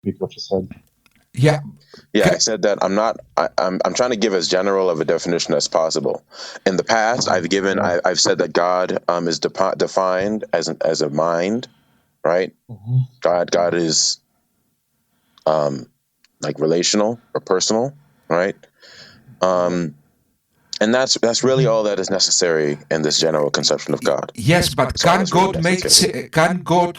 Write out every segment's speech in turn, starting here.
repeat what you said. Yeah. Yeah, I said that I'm trying to give as general of a definition as possible. In the past, I've said that God is defined as a mind, right? God is like relational or personal, right? And that's really all that is necessary in this general conception of God. Yes, but That's all can that's really God make? necessary. Can God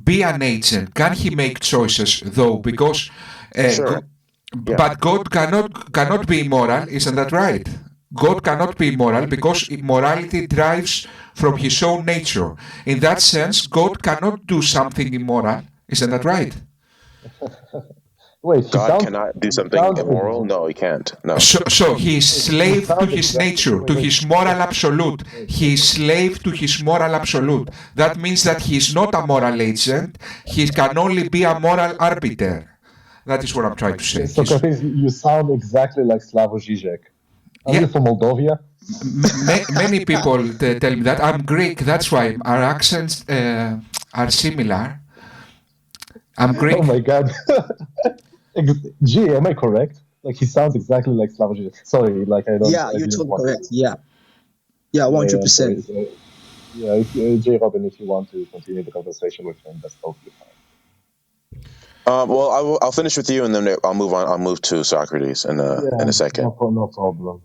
be an agent? Can He make choices though? Because, Sure. Yeah. but God cannot be immoral. Isn't that right? God cannot be immoral because immorality drives from His own nature. In that sense, God cannot do something immoral. Isn't that right? Wait, God cannot do something immoral? No, he can't. No. So he is slave to his nature, to his moral absolute. He is slave to his moral absolute. That means that he is not a moral agent. He can only be a moral arbiter. That is what I'm trying to say. Socrates, you sound exactly like Slavoj Žižek. Are you from Moldova? Many people tell me that. I'm Greek, that's why our accents are similar. I'm Greek. Oh my god. Gee, am I correct? Like, he sounds exactly like Slavoj Žižek. Sorry, like, I don't... Yeah, you're totally correct. Yeah. Yeah, 100%. Yeah, J. Robin, if you want to continue the conversation with him, that's totally fine. Well, I'll finish with you, and then I'll move on. I'll move to Socrates in a second. No problem.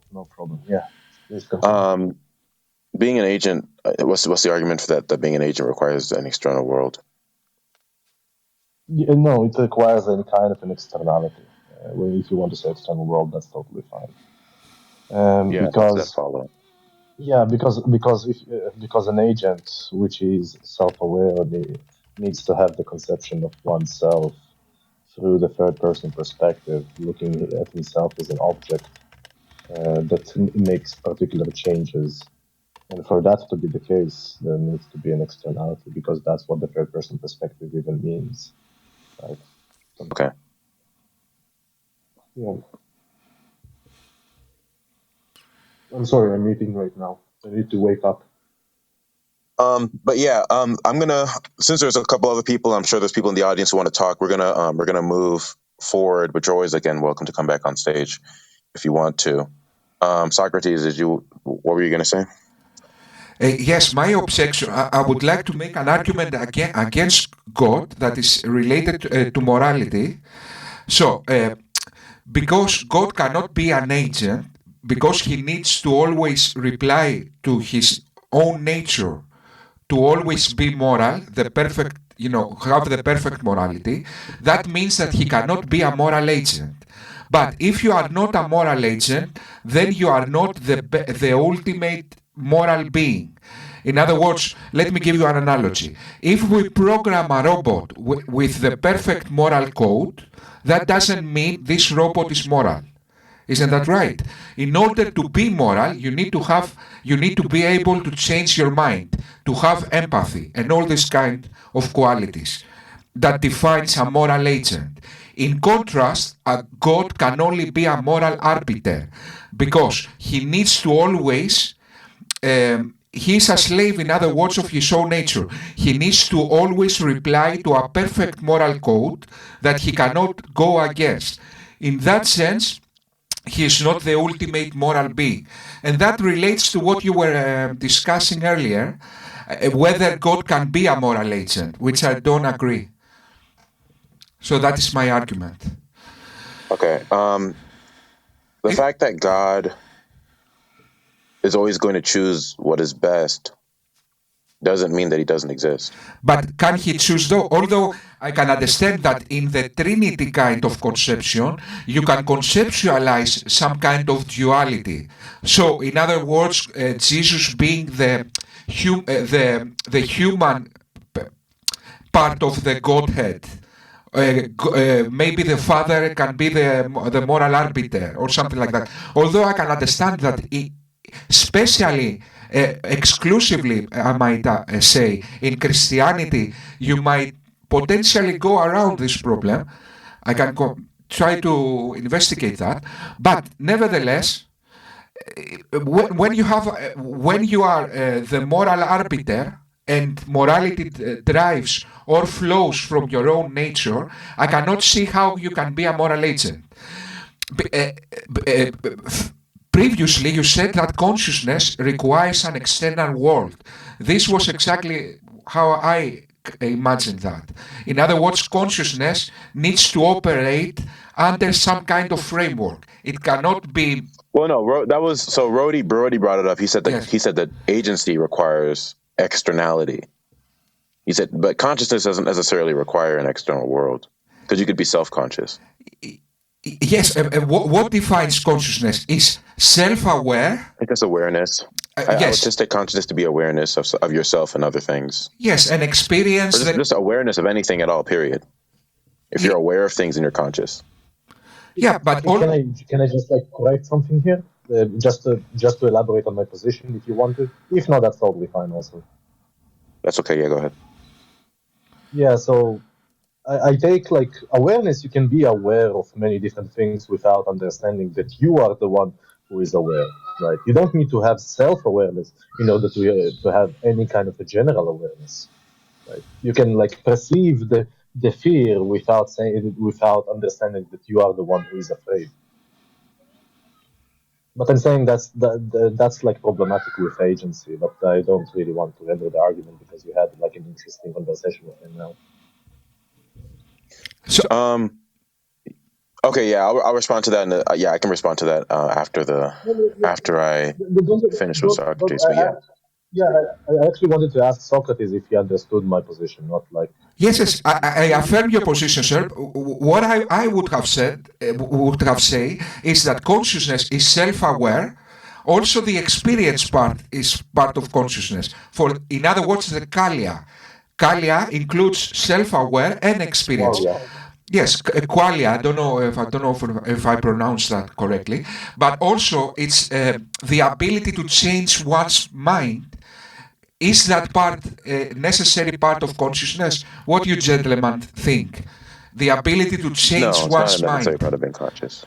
Yeah, please continue. Being an agent, what's the argument for that? That being an agent requires an external world. Yeah, no, it requires any kind of an externality. If you want to say external world, that's totally fine. Because an agent which is self-aware needs to have the conception of oneself through the third-person perspective, looking at himself as an object that makes particular changes. And for that to be the case, there needs to be an externality, because that's what the third-person perspective even means. Right? Okay. Yeah. I'm sorry, I'm eating right now. I need to wake up. But yeah, I'm gonna, since there's a couple other people, I'm sure there's people in the audience who want to talk. We're gonna move forward. But you're always again welcome to come back on stage if you want to. Socrates, what were you gonna say? Yes, my objection, I would like to make an argument against God that is related to morality. So, because God cannot be an agent, because he needs to always reply to his own nature, to always be moral, the perfect, have the perfect morality, that means that he cannot be a moral agent. But if you are not a moral agent, then you are not the ultimate moral being. In other words, let me give you an analogy. If we program a robot with the perfect moral code, that doesn't mean this robot is moral. Isn't that right? In order to be moral, you need to be able to change your mind, to have empathy, and all this kind of qualities that defines a moral agent. In contrast, a God can only be a moral arbiter because he needs to always, he is a slave, in other words, of his own nature. He needs to always reply to a perfect moral code that he cannot go against. In that sense, he is not the ultimate moral being. And that relates to what you were discussing earlier, whether God can be a moral agent, which I don't agree. So that is my argument. Okay. The fact that God is always going to choose what is best doesn't mean that he doesn't exist. But can he choose though? Although I can understand that in the Trinity kind of conception, you can conceptualize some kind of duality. So, in other words, Jesus being the human part of the Godhead. Maybe the Father can be the moral arbiter or something like that. Although I can understand that, especially exclusively, I might say, in Christianity, you might potentially go around this problem. I can try to investigate that, but nevertheless, when you are the moral arbiter and morality drives or flows from your own nature, I cannot see how you can be a moral agent. Previously, you said that consciousness requires an external world. This was exactly how I imagined that. In other words, consciousness needs to operate under some kind of framework. It cannot be. Well, no, that was so. Brody brought it up. He said that Yes. he said that agency requires externality. He said, but consciousness doesn't necessarily require an external world because you could be self-conscious. Yes, what defines consciousness is self-aware. I think that's awareness. I would Yes, just take consciousness to be awareness of yourself and other things, yes, an experience or just awareness of anything at all. Period. If you're aware of things and you're conscious. Yeah, but can I just like correct something here? Just to elaborate on my position, if you want to. If not, that's totally fine. Also. That's okay. Yeah, go ahead. Yeah. So I take like awareness. You can be aware of many different things without understanding that you are the one who is aware. Right. You don't need to have self-awareness in order to have any kind of a general awareness. Right. You can like perceive the fear without understanding that you are the one who is afraid. But I'm saying that's like problematic with agency, but I don't really want to enter the argument because you had like an interesting conversation with him now. So, okay, yeah, I'll respond to that. Yeah, I can respond to that after I finish with Socrates. But yeah, I actually wanted to ask Socrates if he understood my position, not like. yes, I affirm your position, sir. What I would have say is that consciousness is self-aware. Also, the experience part is part of consciousness. In other words, the Kalia. Kalia includes self-aware and experience. Yes, qualia. I don't know if I pronounce that correctly, but also it's the ability to change one's mind. Is that part necessary part of consciousness? What do you gentlemen think? The ability to change no, it's one's not a necessary mind. part of being conscious.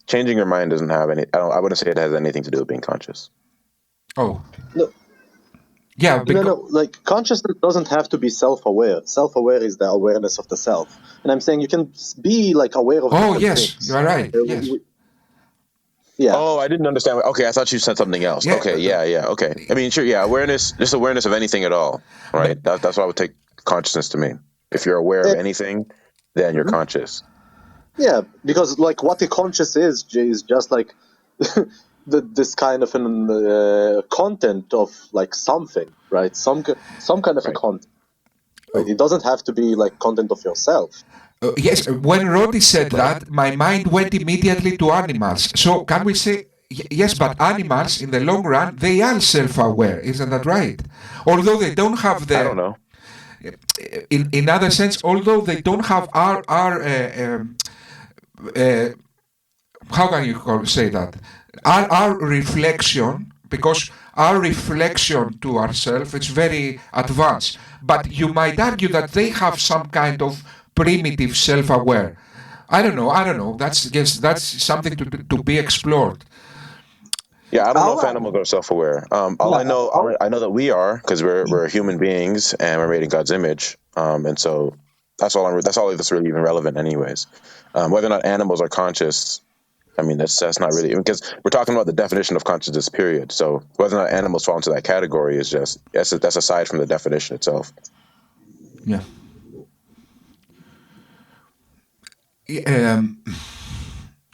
Changing your mind doesn't have any. I wouldn't say it has anything to do with being conscious. Oh, No. yeah. No, like consciousness doesn't have to be self-aware. Self-aware is the awareness of the self, and I'm saying you can be like aware of. Oh, yes, things. you are right. Yes. Yeah. Oh, I didn't understand. Okay, I thought you said something else. Yeah. Okay, yeah. Okay. I mean, sure, yeah. Awareness, just awareness of anything at all, right? That's what I would take consciousness to mean. If you're aware of anything, then you're conscious. Yeah, because like what the conscious is just like this kind of an content of like something, right? Some kind of a content. Right? It doesn't have to be like content of yourself. Yes, when Roddy said that, my mind went immediately to animals. So can we say, yes, but animals in the long run, they are self-aware, isn't that right? Although they don't have I don't know. in other sense, although they don't have how can you say that? Our reflection, because our reflection to ourselves is very advanced. But you might argue that they have some kind of primitive self-aware. I don't know. That's something to be explored. Yeah, I don't know if animals are self-aware. I know that we are because we're human beings and we're made in God's image. And so that's all that's really even relevant, anyways. Whether or not animals are conscious, I mean, that's not really, because we're talking about the definition of consciousness, period. So whether or not animals fall into that category is just that's aside from the definition itself. Yeah.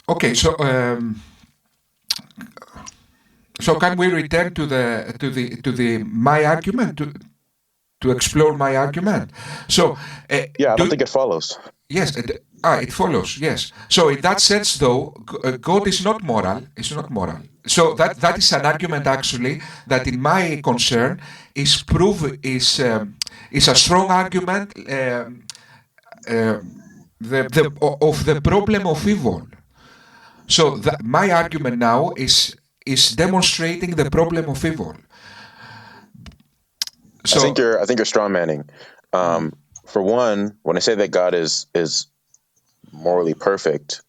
Okay, so can we return to the my argument to explore my argument? So I don't think it follows. Yes, it follows. Yes. So in that sense, though, God is not moral. It's not moral. So that is an argument actually that, in my concern, is a strong argument of the problem of evil. So my argument now is demonstrating the problem of evil. So I think you're straw manning. For one, when I say that God is morally perfect,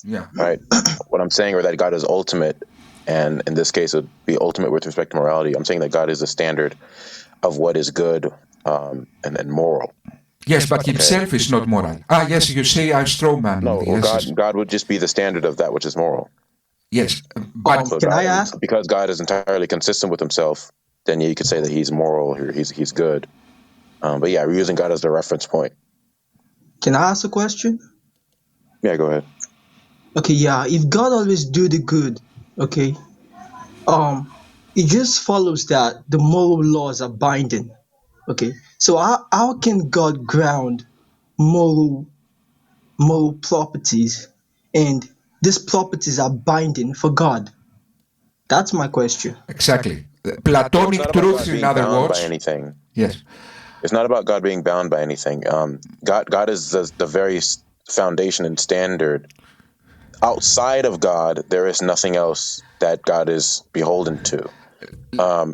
yeah, right? What I'm saying, or that God is ultimate, and in this case, it would be ultimate with respect to morality. I'm saying that God is the standard. of what is good and moral. Yes, but himself is not moral. Yes, you say I'm straw manning No, well, yes. God would just be the standard of that which is moral. Yes, but So Can I God, ask? because God is entirely consistent with himself, then you could say that he's moral, he's good. But yeah, we're using God as the reference point. Can I ask a question? Yeah, go ahead. Okay, yeah. If God always do the good, okay, it just follows that the moral laws are binding. Okay, so how can God ground moral properties, and these properties are binding for God? That's my question. exactly. Well, it's not Platonic about truths, God in being other bound by words. anything. Yes, It's not about God being bound by anything. God is the very foundation and standard. Outside of God, there is nothing else that God is beholden to.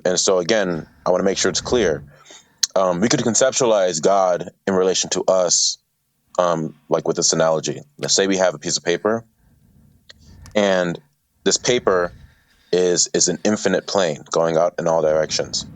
And so, again, I want to make sure it's clear. We could conceptualize God in relation to us, like with this analogy. Let's say we have a piece of paper, and this paper is an infinite plane going out in all directions.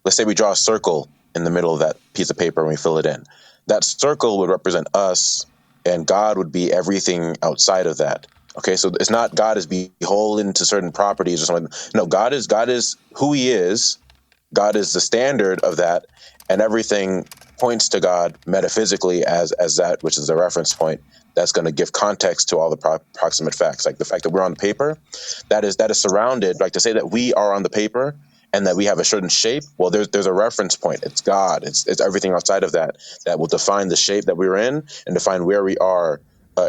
Let's say we draw a circle in the middle of that piece of paper and we fill it in. That circle would represent us, and God would be everything outside of that. Okay, so it's not God is beholden to certain properties or something. No, God is who He is. God is the standard of that, and everything points to God metaphysically as that which is the reference point that's going to give context to all the proximate facts. Like the fact that we're on the paper, that is surrounded. Like to say that we are on the paper and that we have a certain shape. Well, there's a reference point. It's God. It's everything outside of that will define the shape that we're in and define where we are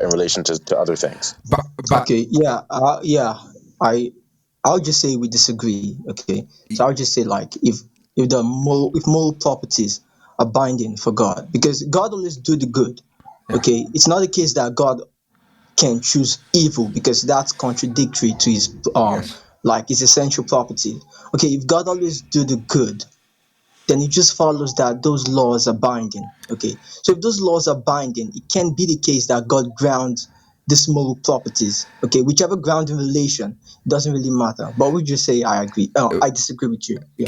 in relation to other things. but Okay, yeah, yeah. I I'll just say we disagree. Okay, so I'll just say like if moral properties are binding for God, because God always do the good. yeah, Okay, it's not the case that God can choose evil, because that's contradictory to his yes. like his essential property. Okay, if God always do the good, then it just follows that those laws are binding. Okay, so if those laws are binding, it can be the case that God grounds these moral properties. Okay, whichever grounding relation, doesn't really matter. But we just say I agree. I disagree with you. Yeah.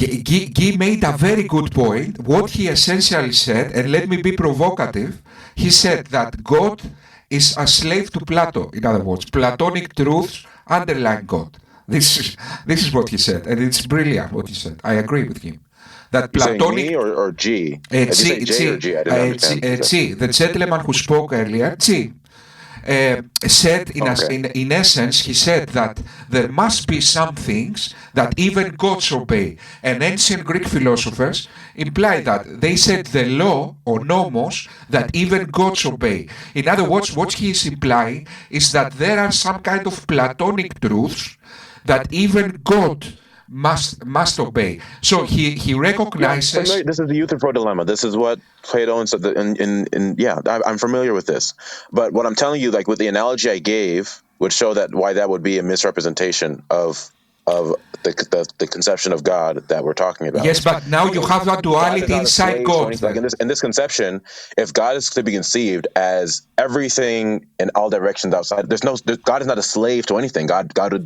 Guy made a very good point. What he essentially said, and let me be provocative, he said that God is a slave to Plato. In other words, Platonic truths underline God. This is what he said, and it's brilliant what he said. I agree with him. That You saying Platonic. me or G? Did you say J or G? I didn't understand what you said. The gentleman who spoke earlier, said Okay. in essence, he said that there must be some things that even gods obey. And ancient Greek philosophers implied that. They said the law or nomos that even gods obey. In other words, what he is implying is that there are some kind of Platonic truths that even God must obey. So he Yeah, I'm familiar. recognizes. This is the Euthyphro dilemma. This is what Plato and said. Yeah, I'm familiar with this. But what I'm telling you, like with the analogy I gave, would show that why that would be a misrepresentation of the conception of God that we're talking about. Yes, but now you Because have a God is duality not a inside slave to God anything. Like then. in this conception, if God is to be conceived as everything in all directions outside, God is not a slave to anything.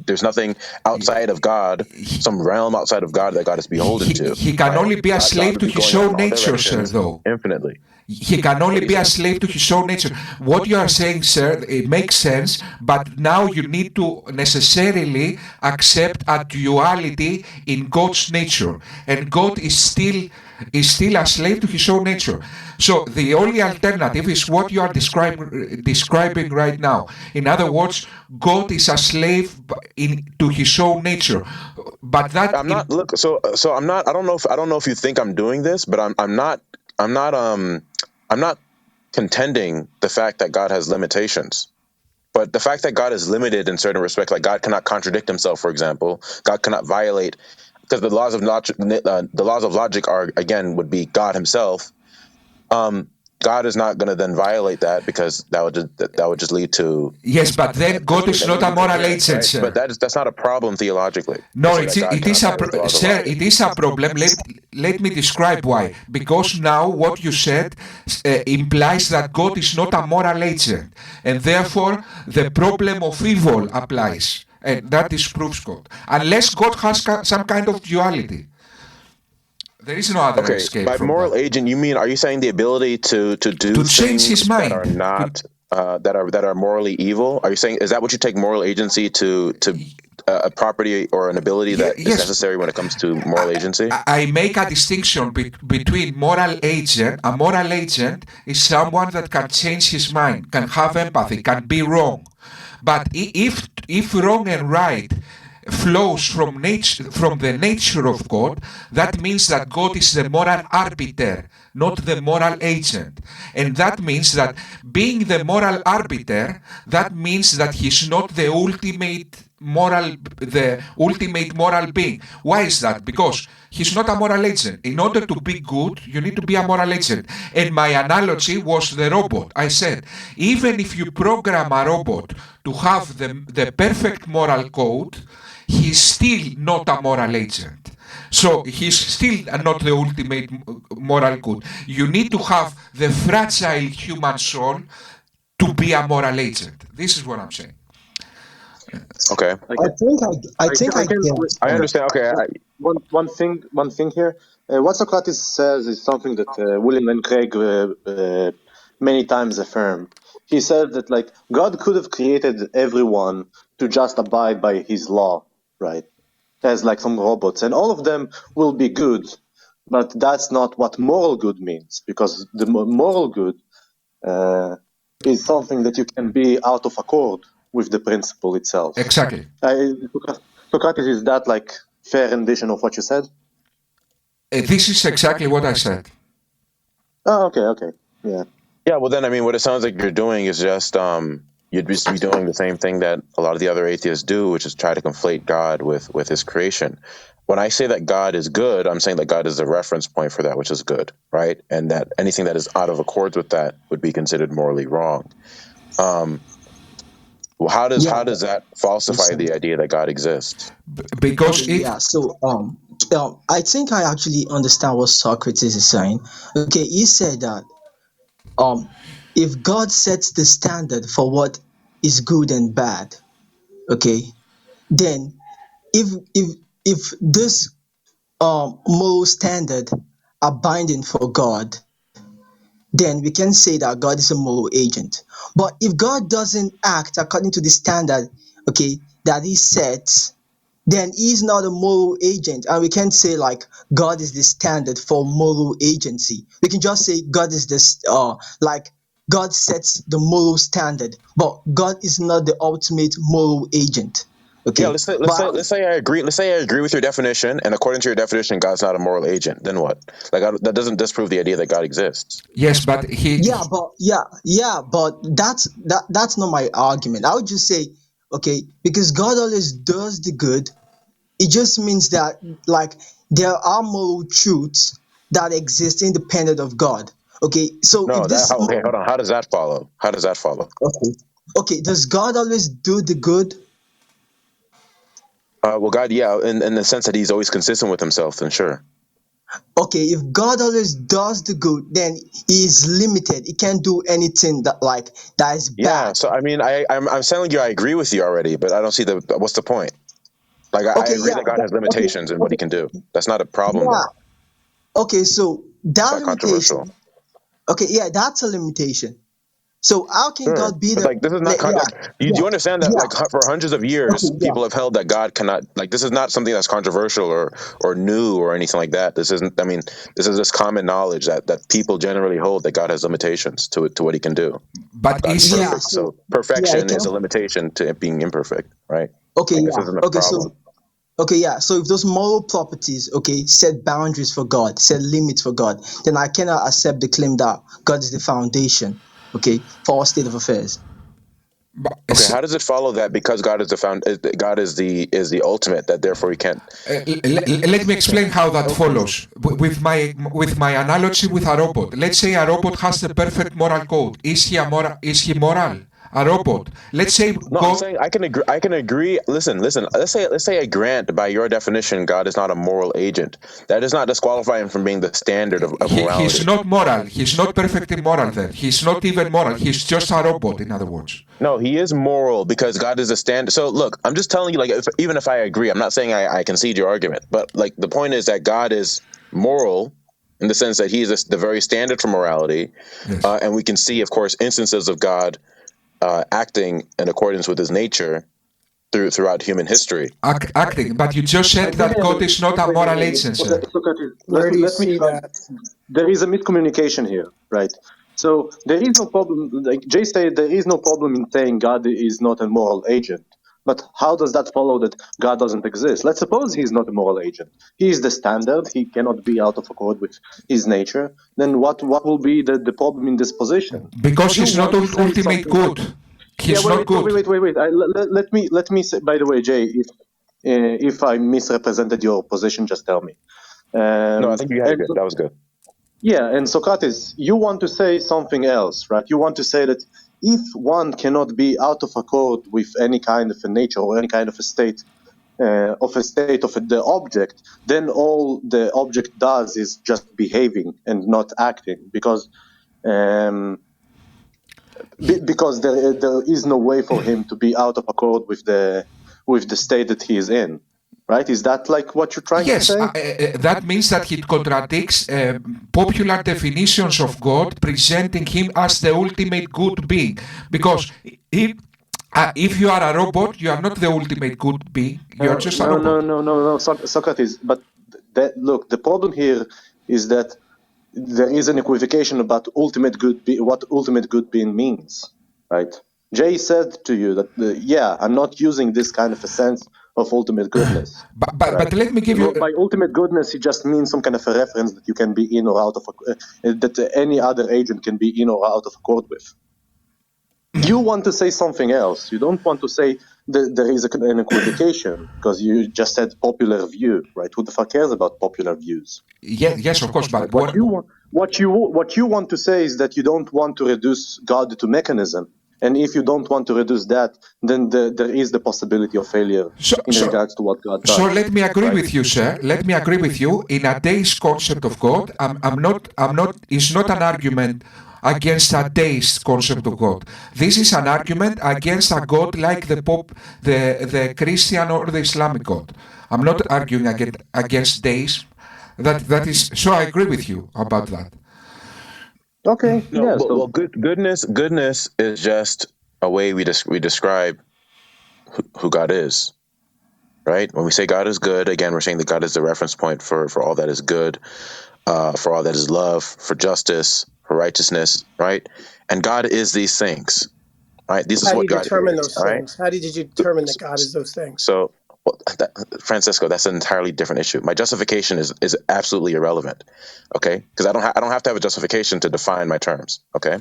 There's nothing outside of God, some realm outside of God that God is beholden to. He can Right? only be a God slave would to be his going out own in all nature, sir, directions though. infinitely. He can What only do you be a say? slave to his own nature. What you are saying, sir, it makes sense, but now you need to necessarily accept a duality in God's nature, and God is still a slave to his own nature. So the only alternative is what you are describing right now. In other words, God is a slave to his own nature, but that I'm not look so I'm not I don't know if you think I'm doing this, but I'm not I'm not contending the fact that God has limitations. But the fact that God is limited in certain respects, like God cannot contradict himself, for example, God cannot violate, because the laws of logic are again would be God himself. Um, God is not going to then violate that, because that would just lead to yes, but then God is that would not a be moral incoherent, agent, right? But sir. that's not a problem theologically to No, say that God it cannot is violate the laws of sir, logic. it is a problem. Let me describe why. Because now what you said implies that God is not a moral agent, and therefore the problem of evil applies, and that disproves God. Unless God has some kind of duality. There is no other Okay, escape by from moral that. agent, you mean, are you saying the ability to To do change his things that are mind. not that are morally evil? Are you saying, is that what you take moral agency to a property or an ability that is Yes, necessary when it comes to moral agency? I make a distinction between moral agent. A moral agent is someone that can change his mind, can have empathy, can be wrong. But if wrong and right flows from the nature of God, that means that God is the moral arbiter, not the moral agent. And that means that being the moral arbiter, that means that he's not the ultimate moral being. Why is that? Because he's not a moral agent. In order to be good, you need to be a moral agent. And my analogy was the robot. I said, even if you program a robot to have the perfect moral code, he's still not a moral agent. So he's still not the ultimate moral good. You need to have the fragile human soul to be a moral agent. This is what I'm saying. Okay, I I can, think I think I I can get. I understand. Okay, one thing here. What Socrates says is something that William and Craig many times affirm. He said that like God could have created everyone to just abide by his law, right? As like some robots, and all of them will be good, but that's not what moral good means, because the moral good uh, is something that you can be out of accord with the principle itself. Exactly. I, Socrates, is that like fair rendition of what you said? This is exactly what I said. Oh, okay, yeah. yeah. Well, then, I mean, what it sounds like you're doing is just you'd just be doing the same thing that a lot of the other atheists do, which is try to conflate God with His creation. When I say that God is good, I'm saying that God is the reference point for that which is good, right? And that anything that is out of accord with that would be considered morally wrong. Um, well, Yeah, how does that falsify listen. the idea that God exists? Okay, Because yeah. So I think I actually understand what Socrates is saying. Okay, he said that um, if God sets the standard for what is good and bad, okay, then if if if this moral standard are binding for God, then we can say that God is a moral agent. But if God doesn't act according to the standard, okay, that He sets, then He's not a moral agent, and we can't say like God is the standard for moral agency. We can just say God is this, like God sets the moral standard, but God is not the ultimate moral agent. Yeah, Okay, but let's say I agree. Let's say I agree with your definition, and according to your definition, God's not a moral agent. Then what? Like that doesn't disprove the idea that God exists. yes, but but that's not my argument. I would just say, okay, because God always does the good, it just means that like there are moral truths that exist independent of God. Okay, so if No, this okay, hold on. How does that follow? How does that follow? okay, okay, does God always do the good? Well, God, yeah, in the sense that He's always consistent with Himself, then sure. Okay, if God always does the good, then He is limited. He can't do anything that is Yeah. bad. So I mean, I'm telling you, I agree with you already, but I don't see the what's the point? Like I Okay, agree yeah, that God has okay, limitations in what He okay, can do. That's not a problem, yeah, though. okay. So It's that not controversial. limitation, okay, yeah, that's a limitation. So how can Sure, God be but the like this is not. yeah, Do you yeah, understand that like yeah, for hundreds of years, okay, yeah, people have held that God cannot. Like this is not something that's controversial or new or anything like that. This isn't. I mean, this is just common knowledge that people generally hold that God has limitations to what He can do. but God's is yeah. he? perfect, So so yeah, I perfection is can. a limitation to it being imperfect, right? Okay, Like this yeah, isn't a okay. problem. So okay, yeah. So if those moral properties, okay, set boundaries for God, set limits for God, then I cannot accept the claim that God is the foundation, okay, for our state of affairs. Okay, how does it follow that because God is the God is the ultimate that therefore He can't? Let me explain how that Okay. follows with my analogy with a robot. Let's say a robot has the perfect moral code. Is he moral? a robot. Let's say No, I'm God. saying I can agree. I can agree. Listen. Let's say I grant, by your definition, God is not a moral agent. That does not disqualify him from being the standard of He's morality. not moral. He's not perfectly moral then. He's not even moral. He's just a robot, in other words. No, he is moral because God is a standard. So look, I'm just telling you, like, even if I agree, I'm not saying I concede your argument, but like the point is that God is moral in the sense that he is the very standard for morality, Yes. and we can see, of course, instances of God acting in accordance with his nature throughout human history. Acting. But you just said that God is not a moral agent, sir. Socrates, Where do you let me see try. that? There is a miscommunication here, right? So there is no problem. Like Jay said, there is no problem in saying God is not a moral agent. But how does that follow that God doesn't exist? Let's suppose he's not a moral agent. He is the standard. He cannot be out of accord with his nature. Then what will be the problem in this position? Because You he's not want to say ultimate something like, good. yeah, He's not good. let me say, by the way, Jay, if I misrepresented your position, just tell me. No, I think you had it And good. That was good. yeah, and Socrates, you want to say something else, right? You want to say that if one cannot be out of accord with any kind of a nature or any kind of a state of the object, then all the object does is just behaving and not acting, um, because there is no way for him to be out of accord with the state that he is in, right? Is that like what you're trying to Yes, say? that means that he contradicts popular definitions of God, presenting him as the ultimate good being. Because if you are a robot, you are not the ultimate good being. You are just a robot. No, Socrates. But look, the problem here is that there is an equivocation about what ultimate good being means, right? Jay said to you that, yeah, I'm not using this kind of a sense of ultimate goodness, But right? let me give you. By ultimate goodness, it just means some kind of a reference that you can be in or out of, that any other agent can be in or out of accord with. You want to say something else. You don't want to say that there is an equivocation because you just said popular view, right? Who the fuck cares about popular views? Yes, of course, Right? but What you want to say is that you don't want to reduce God to mechanism, and if you don't want to reduce that, then there is the possibility of failure so, in so, regards to what God so does, let me agree right? with you, sir. Let me agree with you. In a deist concept of God, I'm not. It's not an argument against a deist concept of God. This is an argument against a God like the Christian or the Islamic God. I'm not arguing against deism. That is. So I agree with you about that. Okay, No, yeah. well, So goodness is just a way we describe who God is, right? When we say God is good, again, we're saying that God is the reference point for all that is good, for all that is love, for justice, for righteousness, right? And God is these things, right? This is How do what you God determine is, those all right? things? How did you determine that God is those things? So, Francisco, that's an entirely different issue. My justification is absolutely irrelevant, okay? Because I don't have to have a justification to define my terms, okay?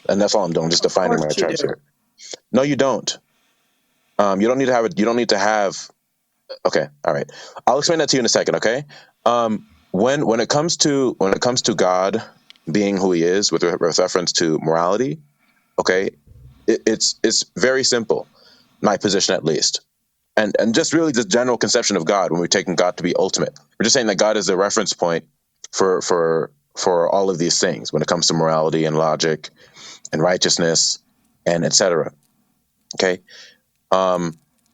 And that's all I'm doing, just Of defining my course you terms do. here. No, you don't. You don't need to have it. You don't need to have. Okay, all right. I'll explain that to you in a second. Okay. When it comes to God being who He is with reference to morality, okay, it's very simple. My position, at least, and just really the general conception of God when we're taking God to be ultimate. We're just saying that God is the reference point for all of these things when it comes to morality and logic and righteousness and etc. Okay.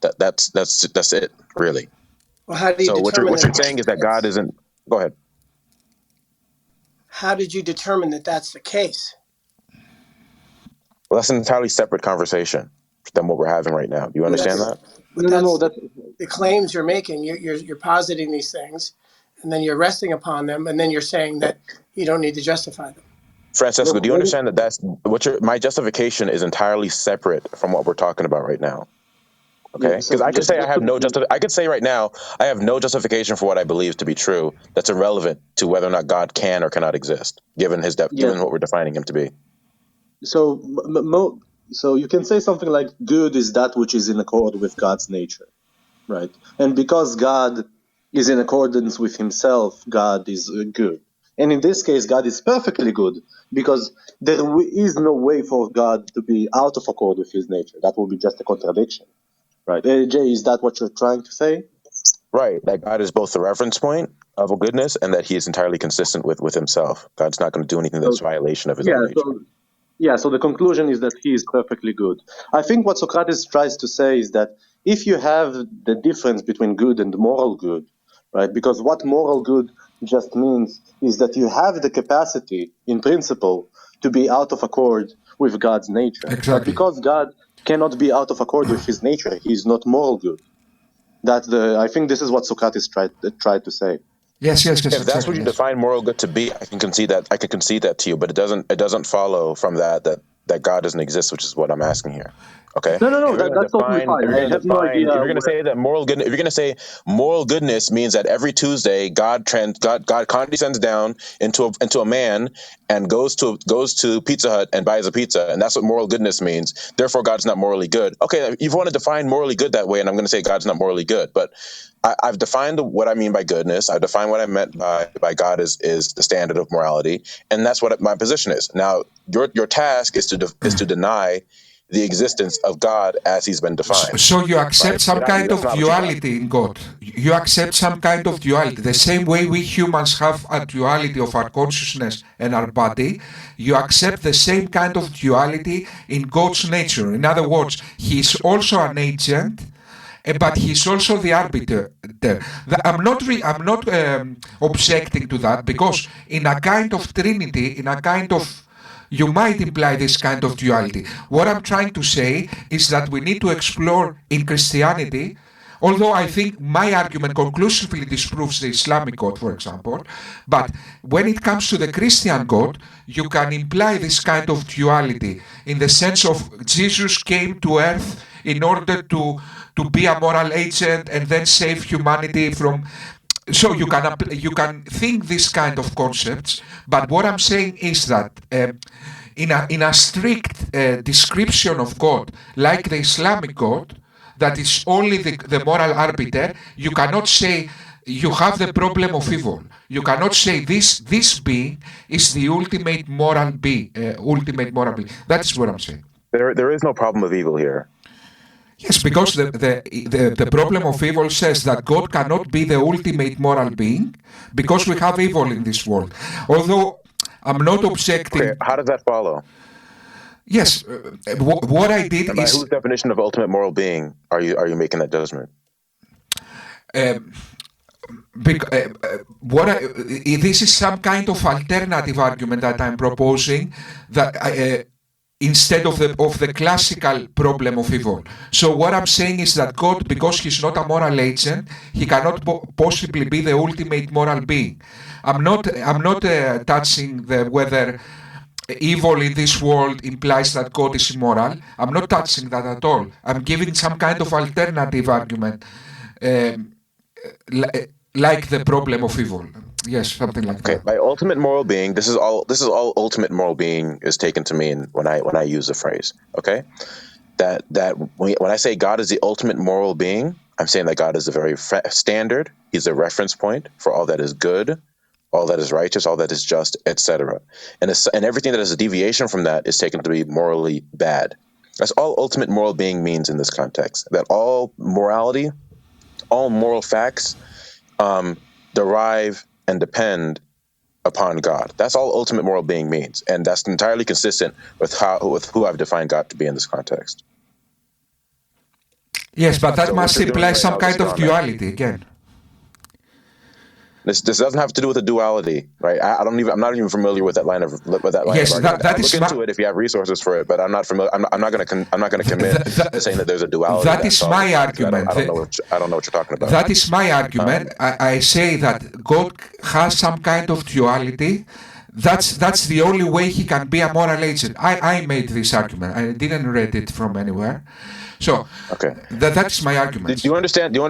That's it, really. Well, how do you So determine what that you're that's saying the is that God case? isn't. Go ahead. How did you determine that that's the case? Well, that's an entirely separate conversation than what we're having right now. Do you Well, understand that's that? but no, that's that the claims you're making. You're positing these things, and then you're resting upon them, and then you're saying Okay. that you don't need to justify them. Francesco, no. do you understand that my justification is entirely separate from what we're talking about right now? Yeah. Okay, because So I could say just to be clear, I could say right now I have no justification for what I believe to be true. That's irrelevant to whether or not God can or cannot exist, given yeah. given what we're defining Him to be. So so you can say something like good is that which is in accord with God's nature, right? And because God is in accordance with himself, God is good. And in this case, God is perfectly good, because there is no way for God to be out of accord with his nature. That would be just a contradiction. Right. Jay, is that what you're trying to say? Right. That God is both the reference point of a goodness and that he is entirely consistent with himself. God's not going to do anything that's So, violation of his own yeah, nature. so the conclusion is that he is perfectly good. I think what Socrates tries to say is that if you have the difference between good and moral good, right? Because what moral good just means is that you have the capacity, in principle, to be out of accord with God's nature. But Exactly. because God cannot be out of accord with his nature, he is not moral good. I think this is what Socrates tried to say. Yes, yes, yes, If that's what exactly. you Yes. define moral good to be, I can concede that. I can concede that to you, but it doesn't follow from that God doesn't exist, which is what I'm asking here. Okay, No, that's totally fine. I have no idea if you're going to where. say that moral good, if you're going to say moral goodness means that every Tuesday God condescends down into a man and goes to Pizza Hut and buys a pizza, and that's what moral goodness means. Therefore, God's not morally good. Okay, you want to define morally good that way, and I'm going to say God's not morally good, but I've defined what I mean by goodness. I've defined what I meant by God is the standard of morality, and that's what my position is. Now, your task is to deny the existence of God as He's been defined. So you accept Right? some kind That's of not what you got. duality in God. You accept some kind of duality. The same way we humans have a duality of our consciousness and our body, you accept the same kind of duality in God's nature. In other words, He is also an agent, but he's also the arbiter there. I'm not objecting to that, because in a kind of trinity, in a kind of, you might imply this kind of duality. What I'm trying to say is that we need to explore in Christianity, although I think my argument conclusively disproves the Islamic God, for example, but when it comes to the Christian God, you can imply this kind of duality in the sense of Jesus came to earth in order to be a moral agent and then save humanity from. So you can think this kind of concepts, but what I'm saying is that in a strict description of God, like the Islamic God, that is only the moral arbiter, you cannot say you have the problem of evil. You cannot say this being is the ultimate moral being. Ultimate moral being. That's what I'm saying. There is no problem of evil here. Yes, because the problem of evil says that God cannot be the ultimate moral being because we have evil in this world. Although I'm not Okay, objecting. how does that follow? Yes, what I did And by is. whose definition of ultimate moral being are you making that judgment? Um, this is some kind of alternative argument that I'm proposing, that instead of the classical problem of evil. So what I'm saying is that God, because He's not a moral agent, He cannot possibly be the ultimate moral being. I'm not touching the whether evil in this world implies that God is immoral. I'm not touching that at all. I'm giving some kind of alternative argument. Um, like the problem of evil. Yes, something like Okay, that. by ultimate moral being, this is all ultimate moral being is taken to mean when I use the phrase. Okay, that when I say God is the ultimate moral being, I'm saying that God is the very standard. He's a reference point for all that is good, all that is righteous, all that is just, etc. And everything that is a deviation from that is taken to be morally bad. That's all ultimate moral being means in this context. That all morality, all moral facts, derive and depend upon God. That's all ultimate moral being means, and that's entirely consistent with who I've defined God to be in this context. Yes, but that So what must you're doing imply right some now is kind a of straw man. duality again. This doesn't have to do with a duality, right? I'm not even familiar with that line of Yes, argument. that I'll look is into it if you have resources for it, but I'm not familiar. I'm not going to commit to saying that there's a duality that that is solves my this problem, 'cause argument. I don't know what you're talking about. That is my argument. I say that God has some kind of duality. That's the only way He can be a moral agent. I made this argument. I didn't read it from anywhere. So Okay. that's my Do argument. you understand? Do you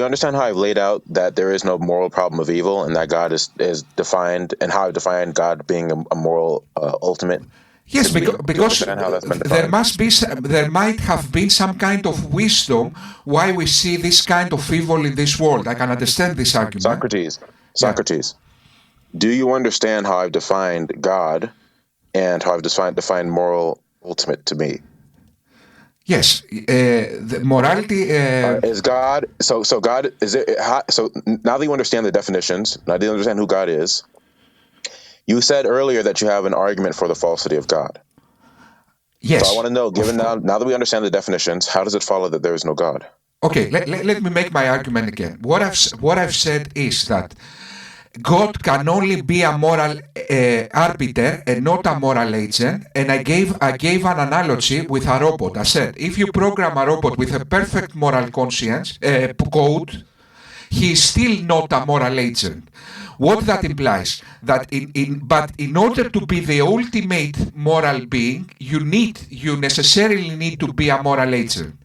understand how I've laid out that there is no moral problem of evil, and that God is defined, and how I've defined God being a moral ultimate Yes, to be? Do you because understand how that's been defined? there might have been some kind of wisdom why we see this kind of evil in this world. I can understand this argument. Socrates. Yeah. Socrates. Do you understand how I've defined God and how I've defined moral ultimate to me? Yes, the morality. Is God so God is it so now that you understand the definitions, now that you understand who God is, you said earlier that you have an argument for the falsity of God. So I Yes, want to know, given now that we understand the definitions, how does it follow that there is no God? okay, let me make my argument again. What I've said is that God can only be a moral arbiter and not a moral agent. And I gave an analogy with a robot. I said, if you program a robot with a perfect moral conscience code, he is still not a moral agent. What that implies that but in order to be the ultimate moral being, you necessarily need to be a moral agent.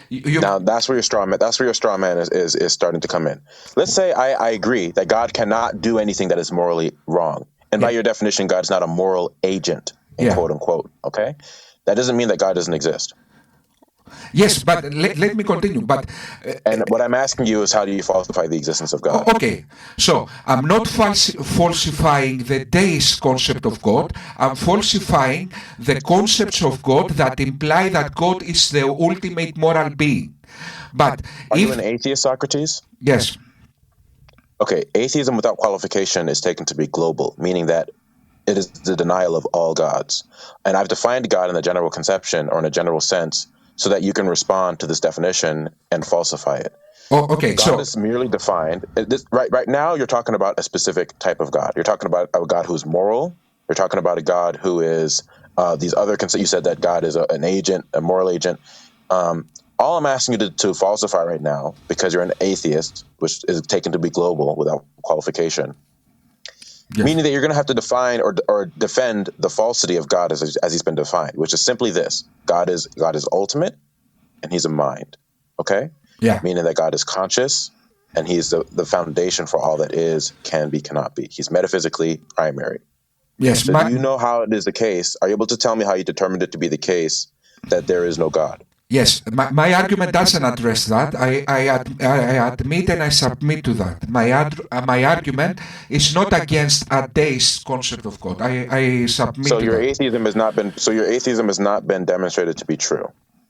You, Now that's where your straw man. That's where your straw man is starting to come in. Let's say I agree that God cannot do anything that is morally wrong, and by yeah, your definition, God is not a moral agent, in yeah. quote unquote. Okay, that doesn't mean that God doesn't exist. Yes, but let me continue. But And what I'm asking you is, how do you falsify the existence of God? okay, so I'm not falsifying the deist concept of God. I'm falsifying the concepts of God that imply that God is the ultimate moral being. But Are you if an atheist, Socrates? yes, Okay, atheism without qualification is taken to be global, meaning that it is the denial of all gods. And I've defined God in the general conception or in a general sense so that you can respond to this definition and falsify it. okay, God so is merely defined. Right now, you're talking about a specific type of God. You're talking about a God who's moral. You're talking about a God who is these other concepts. You said that God is an agent, a moral agent. All I'm asking you to falsify right now, because you're an atheist, which is taken to be global without qualification, yes, meaning that you're going to have to define or defend the falsity of God as he's been defined, which is simply this: God is ultimate, and he's a mind. Okay, yeah, meaning that God is conscious, and he's the foundation for all that is, can be, cannot be. He's metaphysically primary. yes, So, do you know how it is the case? Are you able to tell me how you determined it to be the case that there is no God? yes. My argument doesn't address that. I admit and I submit to that. My argument is not against a deist concept of God. I submit So to your that. atheism has not been demonstrated to be true.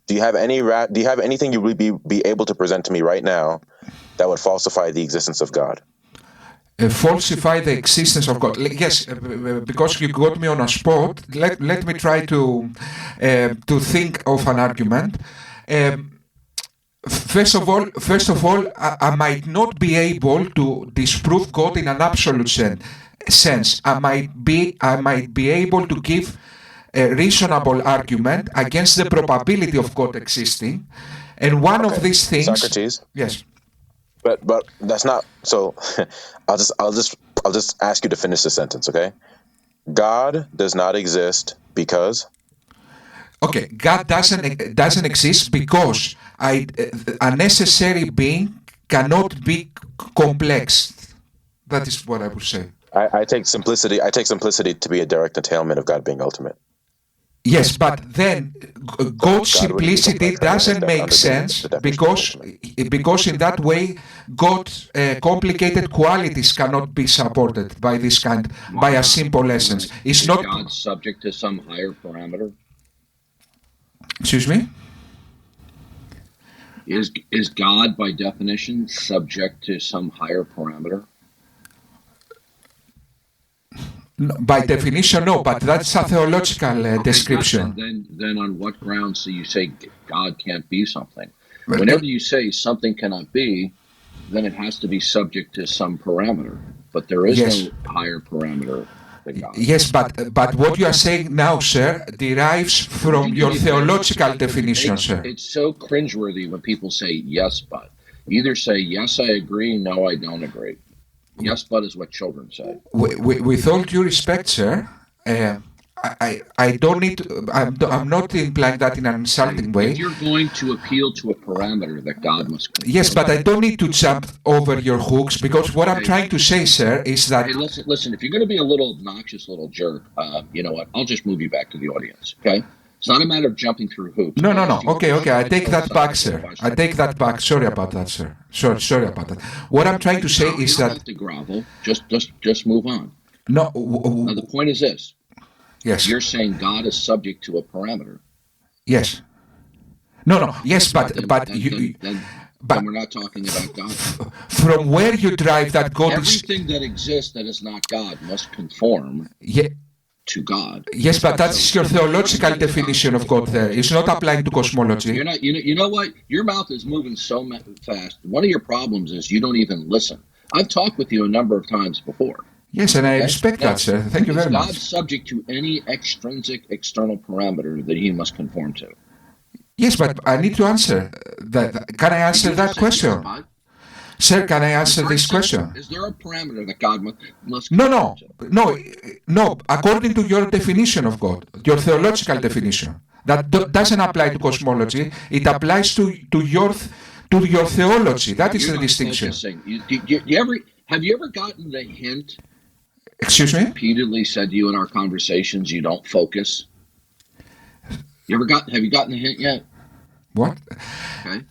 Do you have do you have anything you would be able to present to me right now that would falsify the existence of God? Falsify the existence of God. Yes, because you got me on a spot. Let me try to think of an argument. Um, first of all, I might not be able to disprove God in an absolute sense. I might be able to give a reasonable argument against the probability of God existing, and one of Okay, these things, Socrates. yes, But that's not so. I'll just I'll just I'll just ask you to finish the sentence, okay? God does not exist because okay, God doesn't exist because a necessary being cannot be complex. That is what I would say. I take simplicity. I take simplicity to be a direct entailment of God being ultimate. Yes, but then So God's God wouldn't be simplicity complex under doesn't make the sense definition of because ultimate. in that way God's complicated qualities cannot be supported by this kind by a simple essence. It's Is not. God subject to some higher parameter? Excuse me. Is God by definition subject to some higher parameter? By definition, no, but that's a theological Okay, good. description. Then on what grounds do you say God can't be something? Well, Whenever you say something cannot be, then it has to be subject to some parameter. But there is yes. no higher parameter than God. Yes, but what you are saying now, sir, derives Would from you do your me a favor? theological Because definition, sir. it's so cringeworthy when people say yes, but. Either say yes, I agree, no, I don't agree. Yes, but is what children say. With all due respect, sir, I don't need. I'm not implying that in an insulting If way. you're going to appeal to a parameter that God must Yes, conform but I to, don't need to jump over your hooks because what I'm trying to say, sir, is that hey, listen. If you're going to be a little obnoxious little jerk, you know what? I'll just move you back to the audience. Okay? It's not a matter of jumping through hoops. no, I'll no, no. ask you Okay, okay. I respectful, take that back, sir. I sideways take that questions. back. Sorry about that, sir. Sorry about that. What I'm trying to say No, you is don't that have to grovel. Just move on. No. Now the point is this: Yes. you're saying God is subject to a parameter. Yes. No. Yes, Then but we're not talking about God. from where you drive that God is. Everything that exists that is not God must conform Yeah, to God. yes, but that's your theological definition of God there. It's not applying to cosmology. You're not. You know what? Your mouth is moving so fast. One of your problems is you don't even listen. I've talked with you a number of times before. Yes, and I respect Now, that, sir. Thank you very is God much. subject to any extrinsic external parameter that he must conform to? Yes, but I need to answer that. Can I answer that question? Sir, can I answer this question? Is there a parameter that God must conform to? No. According to your definition of God, your theological definition, that doesn't apply to cosmology. It applies to your theology. That is the distinction. Have you ever gotten the hint? Excuse me? Repeatedly said to you in our conversations, you don't focus. Have you gotten the hint yet? What? Okay.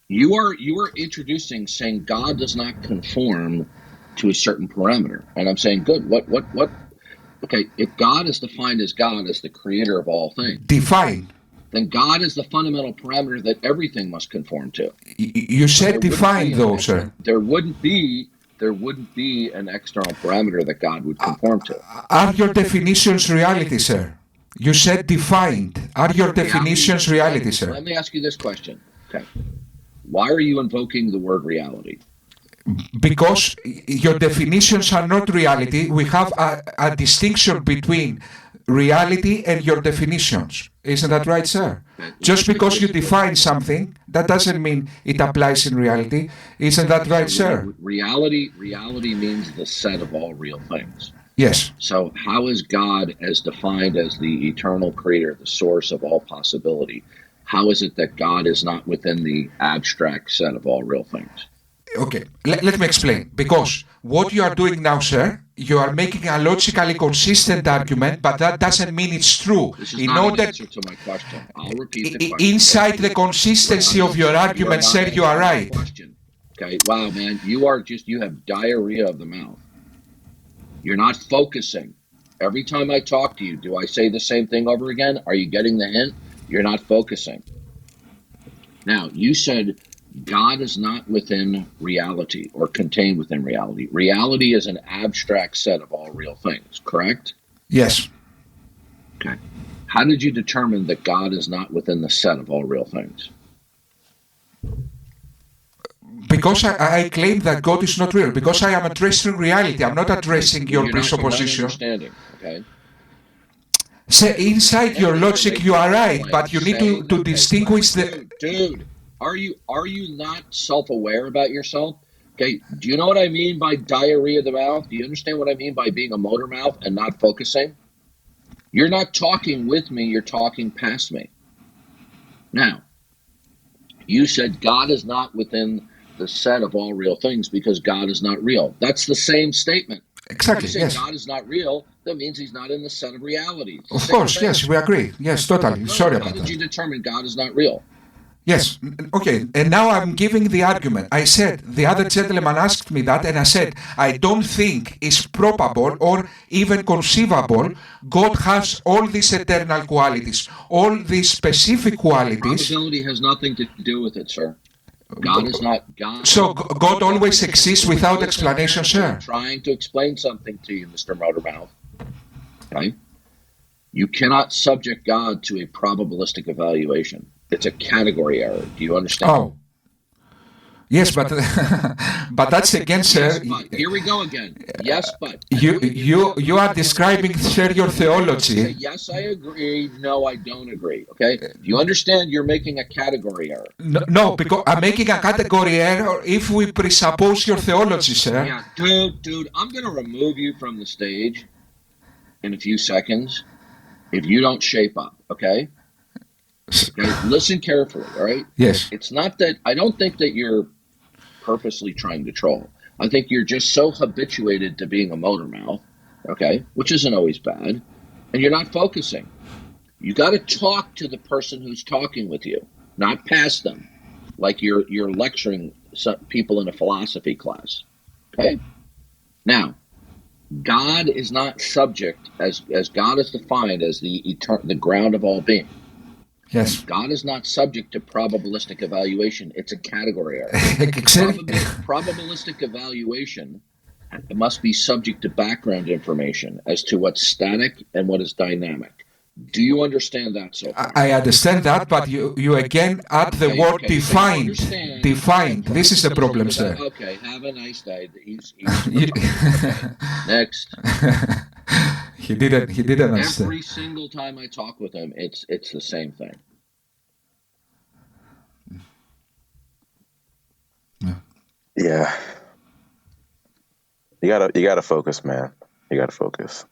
You are introducing saying God does not conform to a certain parameter. And I'm saying, good. What? Okay, if God is defined as God as the creator of all things. Define. Then God is the fundamental parameter that everything must conform to. You said define though, sir. There wouldn't be an external parameter that God would conform to. Are your definitions reality, sir? You said defined. Are your definitions reality, sir? Let me ask you this question. Okay. Why are you invoking the word reality? Because your definitions are not reality. We have a distinction between reality and your definitions. Isn't that right, sir? Just because you define something, that doesn't mean it applies in reality. Isn't that right, sir? Reality means the set of all real things. Yes. So how is God as defined as the eternal creator, the source of all possibility? How is it that God is not within the abstract set of all real things? Okay, let me explain. Because what you are doing now, sir, you are making a logically consistent argument, but that doesn't mean it's true. This is not an answer to my question. I'll repeat the question. Inside the consistency of your argument, sir, you are right. Okay, wow, man, you have diarrhea of the mouth. You're not focusing. Every time I talk to you, do I say the same thing over again? Are you getting the hint? You're not focusing. Now, you said God is not within reality or contained within reality. Reality is an abstract set of all real things, correct? Yes. Okay. How did you determine that God is not within the set of all real things? Because I claim that God is not real. Because I am addressing reality. I'm not addressing your presupposition. Understanding, okay? So inside your logic, you are right, but you need to distinguish the. Dude, are you not self-aware about yourself? Okay, do you know what I mean by diarrhea of the mouth? Do you understand what I mean by being a motor mouth and not focusing? You're not talking with me, you're talking past me. Now, you said God is not within the set of all real things because God is not real. That's the same statement. Exactly, if you say yes. God is not real, that means he's not in the set of realities. Of course, yes, we agree. Yes, totally. Sorry about that. How did you determine God is not real? Yes, okay, and now I'm giving the argument. I said, the other gentleman asked me that, and I said, I don't think it's probable or even conceivable God has all these eternal qualities, all these specific qualities. Probability has nothing to do with it, sir. God is not God. So God always exists without explanation, sir. I'm trying to explain something to you, Mr. Motormouth. Okay? You cannot subject God to a probabilistic evaluation. It's a category error. Do you understand? Oh. Yes, but but that's again, sir. Yes, but. Here we go again. Yes, but. You are describing, sir, your theology. Yes, I agree. No, I don't agree. Okay? Do you understand you're making a category error? No, because I'm making a category error if we presuppose your theology, sir. Yeah, dude, I'm going to remove you from the stage in a few seconds if you don't shape up, okay? Okay, listen carefully, all right? Yes. It's not that, I don't think that you're purposely trying to troll. I think you're just so habituated to being a motor mouth, okay, which isn't always bad, and you're not focusing. You got to talk to the person who's talking with you, not past them, like you're lecturing some people in a philosophy class, okay? Now, God is not subject, as God is defined as the ground of all being. Yes. God is not subject to probabilistic evaluation. It's a category error. Exactly. Probabilistic evaluation must be subject to background information as to what's static and what is dynamic. Do you understand that so far? I understand that, but you again add the word Okay, so you defined. understand Defined. This is the problem, probabilistic sir. Okay, have a nice day. He's retarded. Okay, next. He didn't understand. Every single time I talk with him, it's the same thing. Yeah. You gotta focus, man. You gotta focus.